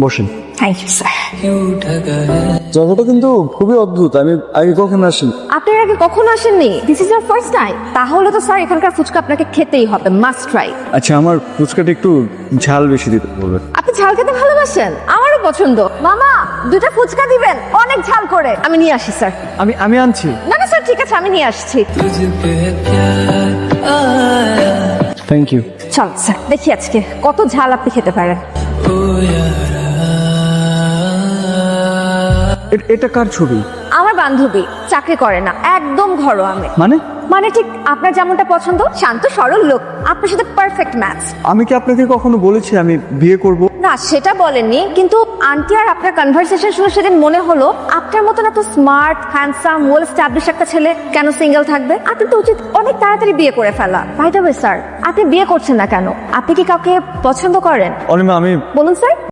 বসেন। Thank you sir. জায়গাটা কিন্তু খুবই অদ্ভুত, আমি আগে কখনো আসিনি। আপনি এর আগে কখনো আসেননি? This is your first time? তাহলে তো স্যার এখানকার ফুচকা আপনাকে খেতেই হবে, মাস্ট ট্রাই। আচ্ছা, আমার ফুচকাটা একটু ঝাল বেশি দিতে বলবেন। আপনি ঝাল খেতে ভালোবাসেন? আমারও পছন্দ। মামা, দুটো ফুচকা দিবেন, অনেক ঝাল করে। আমি নিয়ে আসি স্যার। আমি আনছি। না না স্যার, ঠিক আছে, আমি নিয়ে আসছি। Thank you. চল স্যার, দেখি আজকে কত ঝাল আপনি খেতে পারেন। এটা কার ছবি? আমার বান্ধবী, চাকরি করে না, একদম ঘরোয়া আমি। মানে ঠিক আপনার যেমনটা পছন্দ, শান্ত সরল লোক, আপনার সাথে পারফেক্ট ম্যাচ। আমি কি আপনাকে কখনো বলেছি আমি বিয়ে করব? না, সেটা বলেননি, কিন্তু আন্টি আর আপনার কনভারসেশন শুনে সেদিন মনে হলো আপনার মতন এত স্মার্ট, হ্যান্ডসাম, ওয়েল এস্টাবলিশ একটা ছেলে কেন সিঙ্গেল থাকবে? আপনি তো উচিত অনেক তাড়াতাড়ি বিয়ে করে ফেলা। বাই দ্য ওয়ে স্যার, আপনি বিয়ে করছেন না কেন? আপনি কি কাউকে পছন্দ করেন? অনিমা, আমি বলুন স্যার।